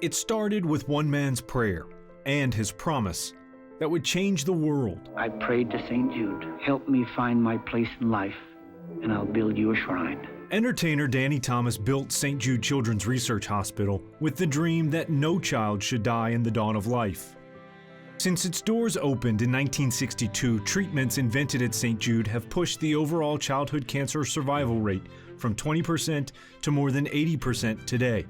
It started with one man's prayer and his promise that would change the world. I prayed to St. Jude, help me find my place in life, and I'll build you a shrine. Entertainer Danny Thomas built St. Jude Children's Research Hospital with the dream that no child should die in the dawn of life. Since its doors opened in 1962, treatments invented at St. Jude have pushed the overall childhood cancer survival rate from 20% to more than 80% today.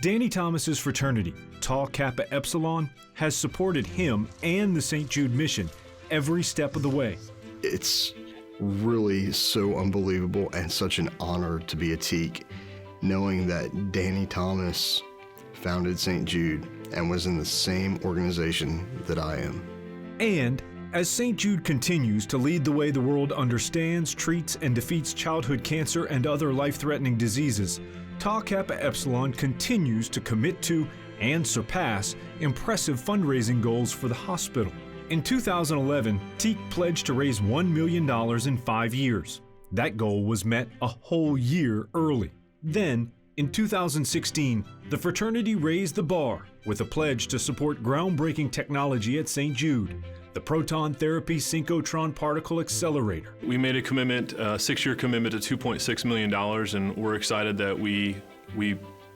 Danny Thomas's fraternity, Tau Kappa Epsilon, has supported him and the St. Jude mission every step of the way. It's really so unbelievable and such an honor to be a Teak, knowing that Danny Thomas founded St. Jude and was in the same organization that I am. And as St. Jude continues to lead the way the world understands, treats, and defeats childhood cancer and other life-threatening diseases, Tau Kappa Epsilon continues to commit to and surpass impressive fundraising goals for the hospital. In 2011, Teak pledged to raise $1 million in 5 years. That goal was met a whole year early. Then, in 2016, the fraternity raised the bar with a pledge to support groundbreaking technology at St. Jude, the proton therapy synchrotron particle accelerator. We made a commitment, a 6-year commitment to $2.6 million, and we're excited that we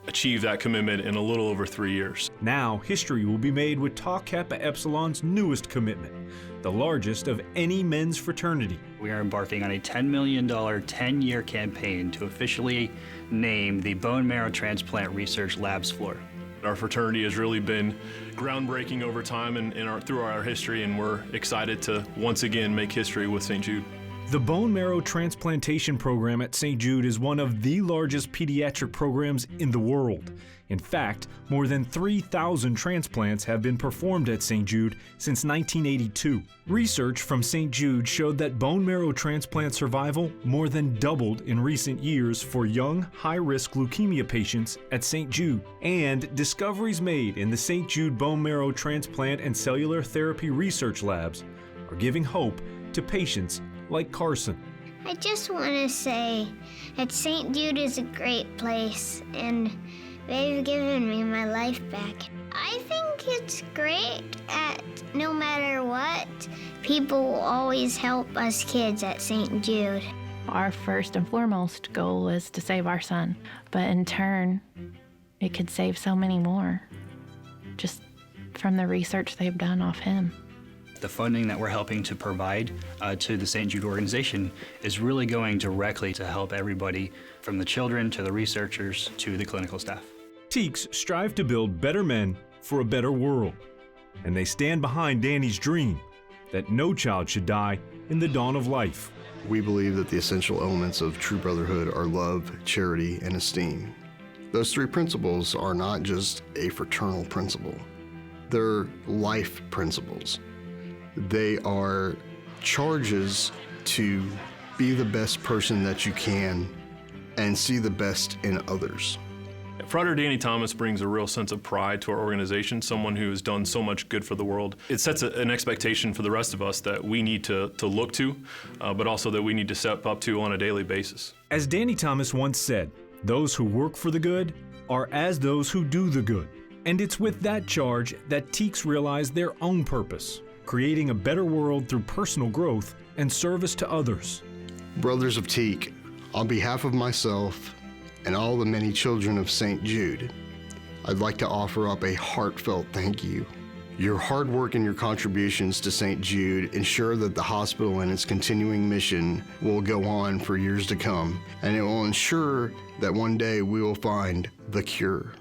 achieved that commitment in a little over 3 years. Now, history will be made with Tau Kappa Epsilon's newest commitment, the largest of any men's fraternity. We are embarking on a $10 million 10-year campaign to officially name the Bone Marrow Transplant Research Labs floor. Our fraternity has really been groundbreaking over time and through our history, and we're excited to once again make history with St. Jude. The bone marrow transplantation program at St. Jude is one of the largest pediatric programs in the world. In fact, more than 3,000 transplants have been performed at St. Jude since 1982. Research from St. Jude showed that bone marrow transplant survival more than doubled in recent years for young, high-risk leukemia patients at St. Jude. And discoveries made in the St. Jude Bone Marrow Transplant and Cellular Therapy Research Labs are giving hope to patients like Carson. I just want to say that St. Jude is a great place and they've given me my life back. I think it's great that no matter what, people will always help us kids at St. Jude. Our first and foremost goal was to save our son, but in turn, it could save so many more just from the research they've done off him. The funding that we're helping to provide to the St. Jude organization is really going directly to help everybody, from the children to the researchers to the clinical staff. Teaks strive to build better men for a better world, and they stand behind Danny's dream that no child should die in the dawn of life. We believe that the essential elements of true brotherhood are love, charity, and esteem. Those 3 principles are not just a fraternal principle. They're life principles. They are charges to be the best person that you can and see the best in others. Frater Danny Thomas brings a real sense of pride to our organization, someone who has done so much good for the world. It sets an expectation for the rest of us that we need to look to, but also that we need to step up to on a daily basis. As Danny Thomas once said, those who work for the good are as those who do the good. And it's with that charge that Teaks realize their own purpose, creating a better world through personal growth and service to others. Brothers of Teak, on behalf of myself and all the many children of St. Jude, I'd like to offer up a heartfelt thank you. Your hard work and your contributions to St. Jude ensure that the hospital and its continuing mission will go on for years to come, and it will ensure that one day we will find the cure.